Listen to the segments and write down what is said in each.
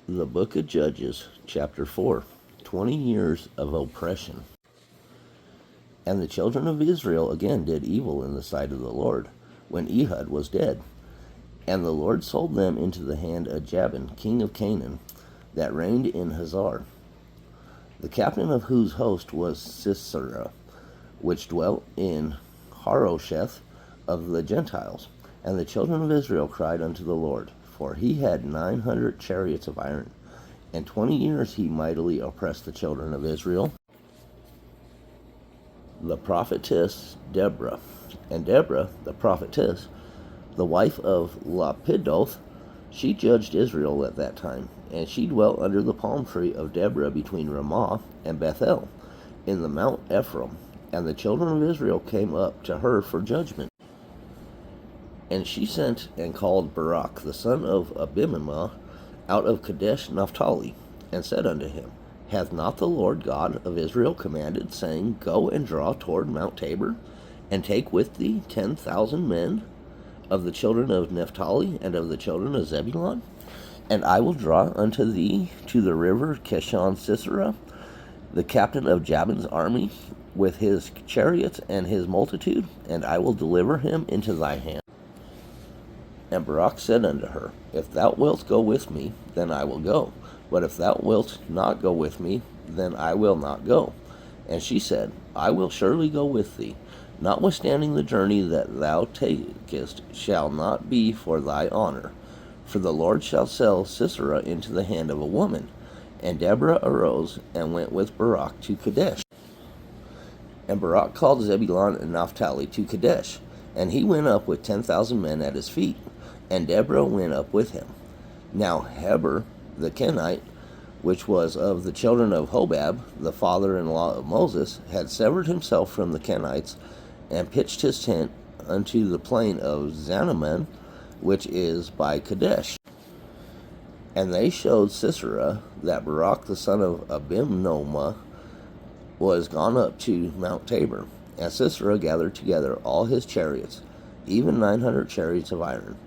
The book of Judges, chapter 4, 20 years of oppression. And the children of Israel again did evil in the sight of the Lord, when Ehud was dead. And the Lord sold them into the hand of Jabin, king of Canaan, that reigned in Hazor, the captain of whose host was Sisera, which dwelt in Harosheth of the Gentiles. And the children of Israel cried unto the Lord, for he had 900 chariots of iron, and 20 years he mightily oppressed the children of Israel. The prophetess Deborah. And Deborah, the prophetess, the wife of Lapidoth, she judged Israel at that time, and she dwelt under the palm tree of Deborah between Ramah and Bethel, in the Mount Ephraim. And the children of Israel came up to her for judgment. And she sent and called Barak, the son of Abimael, out of Kadesh Naphtali, and said unto him, Hath not the Lord God of Israel commanded, saying, Go and draw toward Mount Tabor, and take with thee 10,000 men of the children of Naphtali and of the children of Zebulun? And I will draw unto thee to the river Kishon Sisera, the captain of Jabin's army, with his chariots and his multitude, and I will deliver him into thy hand. And Barak said unto her, If thou wilt go with me, then I will go. But if thou wilt not go with me, then I will not go. And she said, I will surely go with thee. Notwithstanding the journey that thou takest shall not be for thy honor. For the Lord shall sell Sisera into the hand of a woman. And Deborah arose and went with Barak to Kadesh. And Barak called Zebulun and Naphtali to Kadesh. And he went up with 10,000 men at his feet. And Deborah went up with him. Now Heber the Kenite, which was of the children of Hobab, the father-in-law of Moses, had severed himself from the Kenites, and pitched his tent unto the plain of Zanaman, which is by Kadesh. And they showed Sisera that Barak the son of Abimnoma was gone up to Mount Tabor. And Sisera gathered together all his chariots, even 900 chariots of iron,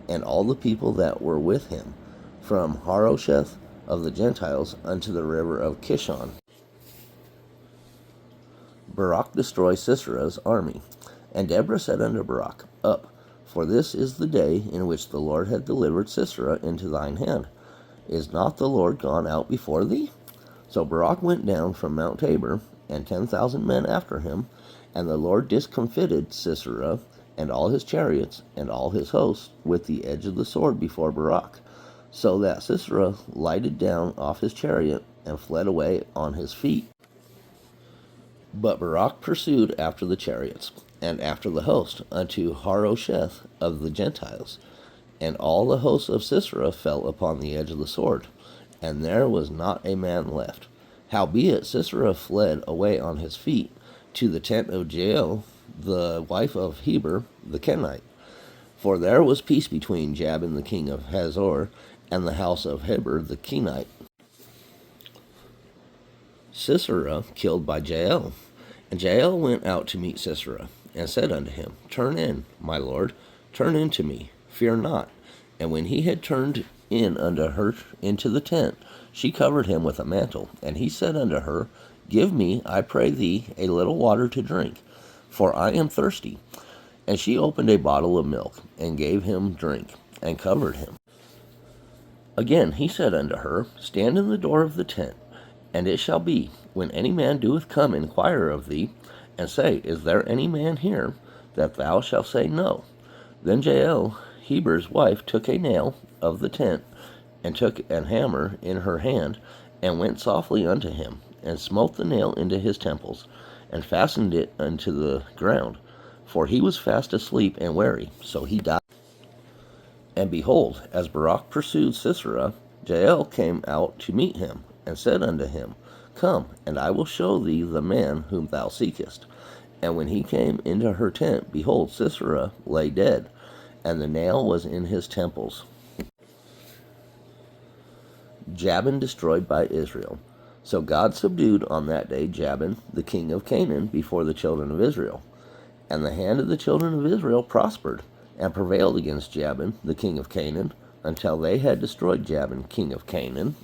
and all the people that were with him, from Harosheth of the Gentiles unto the river of Kishon. Barak destroys Sisera's army. And Deborah said unto Barak, Up, for this is the day in which the Lord hath delivered Sisera into thine hand. Is not the Lord gone out before thee? So Barak went down from Mount Tabor, and 10,000 men after him, and the Lord discomfited Sisera, and all his chariots, and all his hosts, with the edge of the sword before Barak, so that Sisera lighted down off his chariot, and fled away on his feet. But Barak pursued after the chariots, and after the host, unto Harosheth of the Gentiles. And all the hosts of Sisera fell upon the edge of the sword, and there was not a man left. Howbeit Sisera fled away on his feet to the tent of Jael, the wife of Heber the Kenite. For there was peace between Jabin the king of Hazor and the house of Heber the Kenite. Sisera killed by Jael. And Jael went out to meet Sisera, and said unto him, Turn in, my lord, turn in to me, fear not. And when he had turned in unto her into the tent, she covered him with a mantle. And he said unto her, Give me, I pray thee, a little water to drink, for I am thirsty. And she opened a bottle of milk, and gave him drink, and covered him. Again he said unto her, Stand in the door of the tent, and it shall be, when any man doeth come inquire of thee, and say, Is there any man here? That thou shalt say, No. Then Jael, Heber's wife, took a nail of the tent, and took an hammer in her hand, and went softly unto him, and smote the nail into his temples, and fastened it unto the ground. For he was fast asleep and weary, so he died. And behold, as Barak pursued Sisera, Jael came out to meet him, and said unto him, Come, and I will show thee the man whom thou seekest. And when he came into her tent, behold, Sisera lay dead, and the nail was in his temples. Jabin destroyed by Israel. So God subdued on that day Jabin, the king of Canaan, before the children of Israel. And the hand of the children of Israel prospered, and prevailed against Jabin, the king of Canaan, until they had destroyed Jabin, king of Canaan,